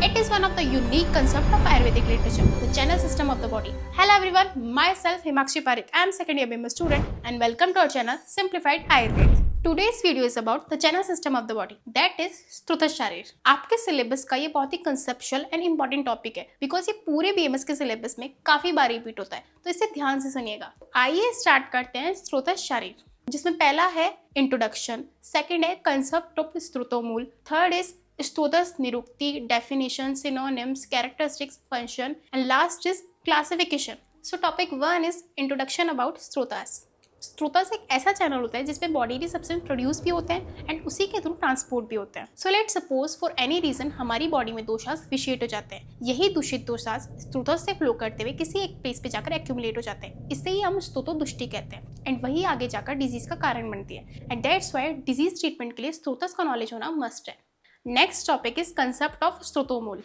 It is one of the unique concept of Ayurvedic literature, the channel system of the body. Hello everyone, myself Himakshi Parikh. I am second year BMS student and welcome to our channel Simplified Ayurveda. Today's video is about the channel system of the body, that is श्रुत शरीर. आपके syllabus का ये बहुत ही conceptual and important topic है because ये पूरे BMS के सिलेबस में काफी बार रिपीट होता है, तो इसे ध्यान से सुनिएगा. आइए स्टार्ट करते हैं श्रुत शरीर, जिसमें पहला है इंट्रोडक्शन, सेकंड है कंसेप्ट ऑफ श्रुतोमूल, थर्ड इज स्तोत्रस निरुक्ति, definition, synonyms, characteristics, function and last is classification. So topic 1 is introduction about स्त्रोतास. स्त्रोतास एक ऐसा चैनल होता है जिसमें बॉडीली सब्सटेंस प्रोड्यूस भी होते हैं एंड उसी के थ्रू ट्रांसपोर्ट भी होते हैं. So let suppose for any reason हमारी बॉडी में दोषास विशेट हो जाते हैं. यही दूषित दोषास स्त्रोतस से फ्लो करते हुए किसी एक प्लेस पे जाकर एक्यूमुलेट हो जाते हैं. इससे ही हम स्तोतोदुष्टि कहते हैं एंड वही आगे जाकर डिजीज का कारण बनती है and that's why disease treatment के लिए स्त्रोतस का नॉलेज होना मस्ट है. Next topic is concept of स्त्रोतोमूल.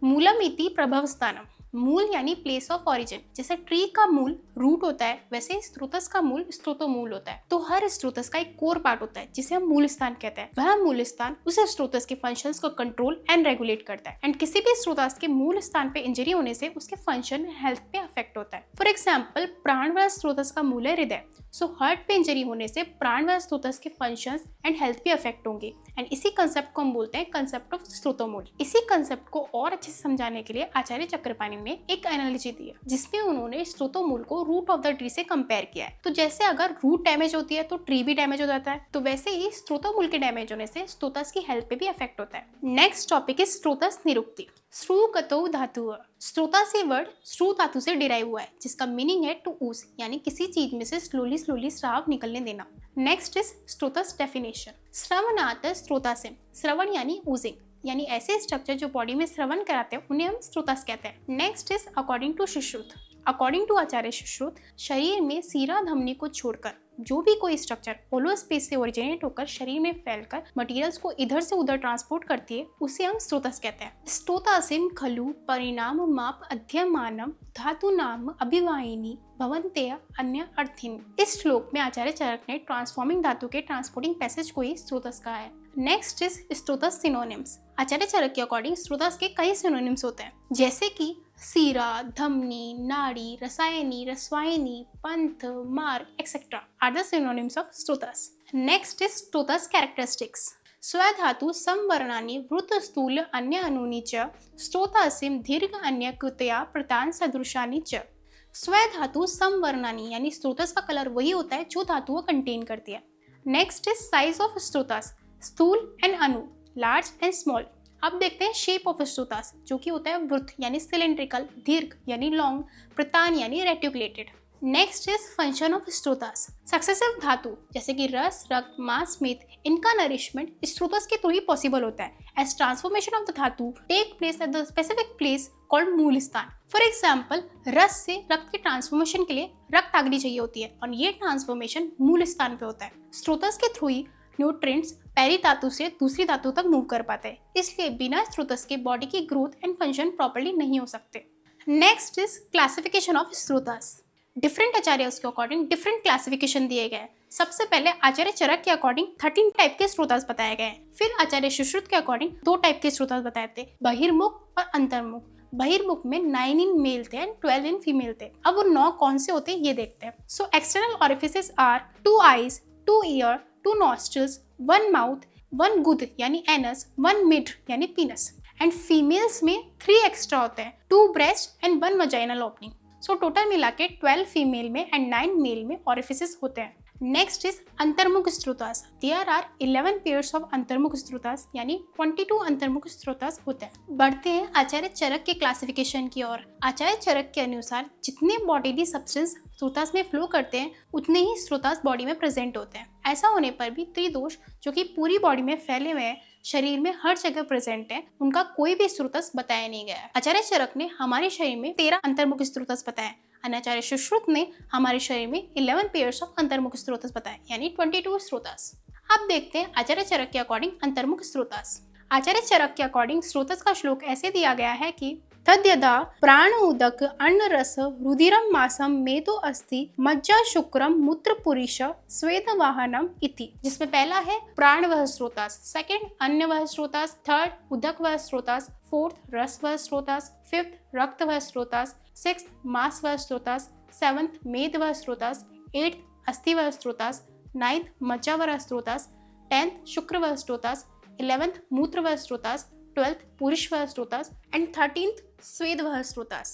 मूलम इति प्रभव स्थानम. मूल यानी प्लेस ऑफ ओरिजिन. जैसे ट्री का मूल रूट होता है वैसे स्त्रोतस का मूल स्त्रोतोमूल होता है. तो हर स्त्रोतस का एक कोर पार्ट होता है जिसे हम मूल स्थान कहते हैं. वह मूल स्थान उस स्त्रोतस के फंक्शंस को कंट्रोल एंड रेगुलेट करता है एंड किसी भी स्त्रोतस के मूल स्थान पे इंजरी होने से उसके फंक्शन हेल्थ पे अफेक्ट होता है. फॉर एग्जाम्पल प्राणवायु स्त्रोतस का मूल है हृदय. सो हार्ट पे इंजरी होने से प्राणवायु स्त्रोतस के फंक्शंस एंड हेल्थ पे अफेक्ट होंगे एंड इसी कंसेप्ट को हम बोलते हैं कंसेप्ट ऑफ स्त्रोतोमूल. इसी कंसेप्ट को और अच्छे से समझाने के लिए आचार्य चक्रपाणि ने एक एनालॉजी दी है जिसमें उन्होंने स्त्रोतोमूल को रूट ऑफ द ट्री से कंपेयर किया है. तो जैसे अगर रूट डैमेज होती है तो ट्री भी डैमेज हो जाता है, तो वैसे ही स्त्रोतोमूल के डैमेज होने से स्त्रोतस की हेल्थ पे भी अफेक्ट होता है. नेक्स्ट टॉपिक इज स्त्रोतस निरुक्ति. श्रुगतो धातु. स्त्रोतासी वर्ड श्रु धातु से डिराइव हुआ है जिसका मीनिंग है टू ऊज, यानी किसी चीज में से स्लोली स्राव निकलने देना. नेक्स्ट इज स्त्रोतस डेफिनेशन. श्रवणात् स्त्रोतासिम. श्रवण यानी ऊजिंग, यानी ऐसे स्ट्रक्चर जो बॉडी में श्रवण कराते हैं उन्हें हम स्त्रोतस कहते हैं. Next is according to Sushruta. According to आचार्य सुश्रुत, शरीर में सीरा धमनी को छोड़कर जो भी कोई स्ट्रक्चर होलो स्पेस से ओरिजिनेट होकर शरीर में फैलकर मटेरियल्स को इधर से उधर ट्रांसपोर्ट करती है उसे हम स्त्रोतस कहते हैं. स्त्रोतासिम खलु परिणाम माप अध्यमानम धातु नाम अभिवाहिनी भवन्ते अन्य अर्थिन. इस श्लोक में आचार्य चरक ने ट्रांसफॉर्मिंग धातु के ट्रांसपोर्टिंग पैसेज को ही स्त्रोतस कहा है. नेक्स्ट इज स्त्रोतस सिनोनिम्स. आचार्य चरक के अकॉर्डिंग स्त्रोतस के कई सिनोनिम्स होते हैं जैसे कि सीरा, धमनी, नाड़ी, रसायनी, रसवाहिनी, पंथ, मार्ग etcetera are the synonyms of स्त्रोतस. नेक्स्ट इज स्त्रोतस कैरेक्टरिस्टिक्स. स्वधातु संवर्णानि वृत्त स्थूल अन्य अनूनि च स्त्रोतासिम दीर्घ अन्य कृतया प्रतान सदृशानि च. स्वधातु संवर्णानि यानी स्त्रोतस का कलर वही होता है जो धातु को कंटेन करती है. नेक्स्ट इज साइज ऑफ स्त्रोतस. स्थूल एंड अनु, लार्ज एंड स्मॉल. अब देखते हैं शेप ऑफ स्त्रोतस जो कि होता है वृत्त यानी सिलेंड्रिकल, दीर्घ यानी लॉन्ग, प्रतान यानी reticulated. Next is function of स्त्रोतस. सक्सेसिव धातु जैसे कि रस, रक्त, मांस, मेद, इनका नरिशमेंट स्त्रोतस के थ्रू ही पॉसिबल होता है एज ट्रांसफॉर्मेशन ऑफ द धातु take place at the specific place called मूल स्थान. फॉर एग्जाम्पल रस से रक्त के ट्रांसफॉर्मेशन के लिए रक्त आगनी चाहिए होती है और ये ट्रांसफॉर्मेशन मूल स्थान पे होता है. स्त्रोतस के थ्रू ही न्यूट्रिएंट्स पहली धातु से दूसरी धातु तक मूव कर पाते हैं, इसलिए बिना स्त्रोतस के बॉडी की ग्रोथ एंड फंक्शन प्रॉपर्ली नहीं हो सकते. नेक्स्ट इज क्लासिफिकेशन ऑफ स्त्रोतस. डिफरेंट आचार्य के अकॉर्डिंग डिफरेंट क्लासिफिकेशन दिए गए हैं. सबसे पहले आचार्य चरक के अकॉर्डिंग 13 टाइप के स्त्रोतस बताए गए हैं. फिर आचार्य सुश्रुत के अकॉर्डिंग 2 टाइप के स्त्रोतस बताए थे, बहिर्मुख और अंतर्मुख. बहिर्मुख में 9 इन मेल थे एंड 12 इन फीमेल थे. अब वो 9 कौन से होते हैं ये देखते हैं. So external orifices are 2 eyes, 2 ear, 2 nostrils, 1 mouth, 1 गुद यानी एनस, 1 मिड यानी पीनस. एंड फीमेल्स में 3 एक्स्ट्रा होते हैं, 2 breast and 1 vaginal opening. So total मिला के 12 फीमेल में एंड 9 मेल में ऑरिफिसेस होते हैं. नेक्स्ट इज अंतर्मुख स्त्रोतस. देयर आर 11 पेयर्स ऑफ अंतर्मुख स्त्रोतस यानी 22 अंतर्मुख स्त्रोतस होते हैं. बढ़ते हैं आचार्य चरक के क्लासिफिकेशन की ओर. आचार्य चरक के अनुसार जितने बॉडीली सब्सटेंस स्त्रोतस में फ्लो करते हैं उतने ही स्त्रोतस बॉडी में प्रेजेंट होते हैं. ऐसा होने पर भी त्रिदोष जो कि पूरी बॉडी में फैले हुए हैं, शरीर में हर जगह प्रेजेंट है, उनका कोई भी स्त्रोतस बताया नहीं गया है. आचार्य चरक ने हमारे शरीर में 13 अंतर्मुख स्त्रोतस बताए. आचार्य सुश्रुत ने हमारे शरीर में 11 पेयर्स ऑफ अंतर्मुख स्त्रोतस बताए यानी 22 स्त्रोतस. अब देखते हैं आचार्य चरक के अकॉर्डिंग अंतर्मुख स्त्रोतस. आचार्य चरक के अकॉर्डिंग स्रोतस का श्लोक ऐसे दिया गया है कि तद्यदा प्राण उदक अन्न रस रुधिरम मासम मेदो अस्ति मज्जा शुक्रम मूत्र पुरीश स्वेद वाहनम इति, जिसमें पहला है प्राण वह स्रोतास, सेकंड अन्न वह स्रोतास, थर्ड उदक वह स्रोतास, फोर्थ रस वह स्रोतास, फिफ्थ रक्त वह स्रोतास, सिक्स्थ मास वह स्रोतास, सेवंथ मेद वह स्रोतास, एट्थ अस्थि वह स्रोतास, नाइन्थ मज्जा वह स्रोतास, 10th शुक्र वह स्रोतास, 11th मूत्र वह स्रोतास, 12th पुरुष वह स्रोतास एंड 13th स्वेद वह स्रोतास।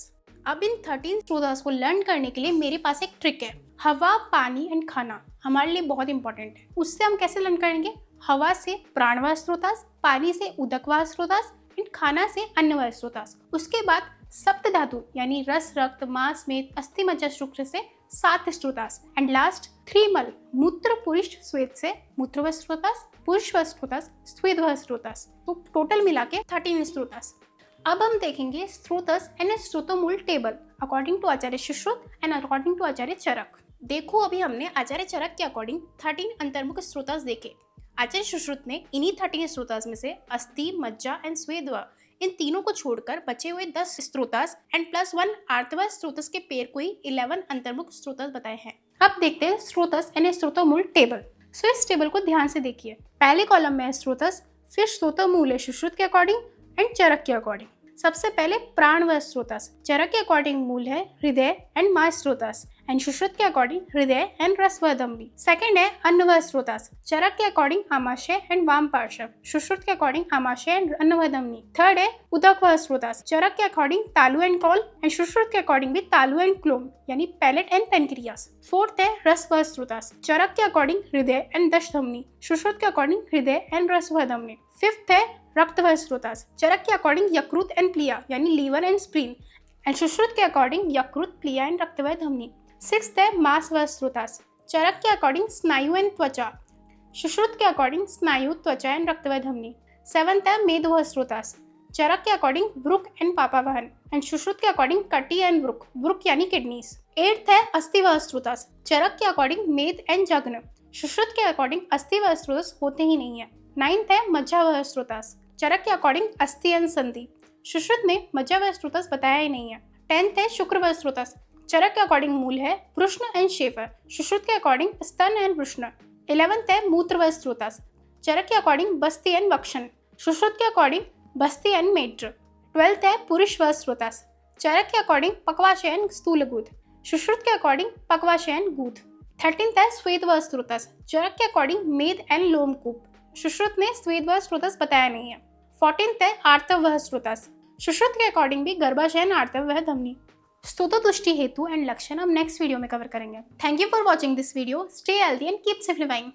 अब इन 13 स्रोतास को लर्न करने के लिए मेरे पास एक ट्रिक है। हवा, पानी एंड खाना हमारे लिए बहुत इंपॉर्टेंट है। उससे हम कैसे लर्न करेंगे? हवा से प्राणवाय स्रोतास, पानी से उदकवाय स्रोतास एंड खाना से अन्नवाय स्रोतास। उसके बाद सप्त धातु यानी रस, रक्त, मांस, मेद, अस्थि, मज्जा, शुक्र से 7 स्रोतास एंड लास्ट 3 मल मूत्र, पुरुष, स्वेद से मूत्रवाय स्रोतास, पुरुषवाय स्रोतास, स्वेदवाय स्रोतास। तो टोटल मिला के 13 स्रोतास। अब हम देखेंगे स्रोतस एंड स्रोतोमूल टेबल अकॉर्डिंग टू आचार्य सुश्रुत एंड अकॉर्डिंग टू आचार्य चरक। देखो अभी हमने आचार्य चरक के अकॉर्डिंग 13 अंतर्मुख स्रोतास देखे। आचार्य सुश्रुत ने इन्हीं 13 स्रोतास में से अस्थि, मज्जा एंड स्वेदवा इन तीनों को छोड़कर बचे हुए 10 स्रोतास एंड +1 आर्तवा स्रोतस के पेयर को ही 11 अंतर्मुख स्रोतास बताए हैं। अब देखते हैं स्रोतस एंड स्रोतोमूल टेबल। सो इस टेबल को ध्यान से देखिए। पहले कॉलम में है स्रोतस, फिर स्रोतोमूल है सुश्रुत के अकॉर्डिंग एंड चरक के अकॉर्डिंग। सबसे पहले प्राण व स्रोतास। चरक के अकॉर्डिंग मूल है हृदय एंड माय स्रोतास एंड सुश्रुत के अकॉर्डिंग हृदय एंड रस व धमनी। सेकंड है अन्न व स्रोतास। चरक के अकॉर्डिंग आमाशय एंड वाम पार्श्व, सुश्रुत के अकॉर्डिंग आमाशय एंड अन्न व धमनी। थर्ड है उदक व स्रोतास। चरक के अकॉर्डिंग तालु एंड कॉल एंड सुश्रुत के अकॉर्डिंग भी तालु एंड क्लोम यानी पैलेट एंड पेनक्रियास। फोर्थ है रस व स्रोतास। चरक के अकॉर्डिंग हृदय एंड दश धमनी, सुश्रुत के अकॉर्डिंग हृदय एंड रस व धमनी। फिफ्थ है रक्त व स्रोतास। चरक के अकॉर्डिंग यकृत एंड प्लिया यानी liver and spleen and Sushrut के अकॉर्डिंग यकृत, प्लिया एंड रक्त व धमनी। सिक्स्थ है मांस व स्रोतास। चरक के अकॉर्डिंग स्नायु एंड त्वचा, सुश्रुत के अकॉर्डिंग स्नायु, त्वचा एंड रक्त व धमनी। सेवंथ है मेद व स्रोतास। चरक के according Vrika and पापावहन and Sushrut के अकॉर्डिंग कटी एंड वृक, वृक यानी किडनीज। एट्थ है अस्थि व स्रोतास। चरक के अकॉर्डिंग मेद एंड जघन, सुश्रुत के अकॉर्डिंग अस्थि व स्रोतास होते ही नहीं है। नाइन्थ है मज्जा व स्रोतास। चरक के अकॉर्डिंग अस्थि एंड संधि, सुश्रुत में मज्जा व स्रोतास बताया ही नहीं है। 10th है शुक्र व स्रोतास। चरक के अकॉर्डिंग मूल है पृष्ण एंड शेफर, सुश्रुत के अकॉर्डिंग स्तन एंड वृष्ण। 11th है मूत्र व स्रोतास। चरक के अकॉर्डिंग बस्ती एंड वक्षण, सुश्रुत के अकॉर्डिंग बस्ती एंड मेट्र। 12th है पुरुष व स्रोतास। चरक के अकॉर्डिंग पक्वाशय एंड स्थूलगूद, सुश्रुत के अकॉर्डिंग पक्वाशय एंड गूद। 13th है स्वेद व स्रोतास। चरक के अकॉर्डिंग मेद एंड लोमकूप, सुश्रुत में स्वेद व स्रोतास बताया नहीं है। 14th है आर्तव व स्रोतास। सुश्रुत के अकॉर्डिंग भी गर्भाशय एंड आर्तव व धमनी। स्तोत्र तुष्टि हेतु एंड लक्षण हम नेक्स्ट वीडियो में कवर करेंगे। Thank you for watching this video. Stay healthy and keep सिम्प्लीफाइंग।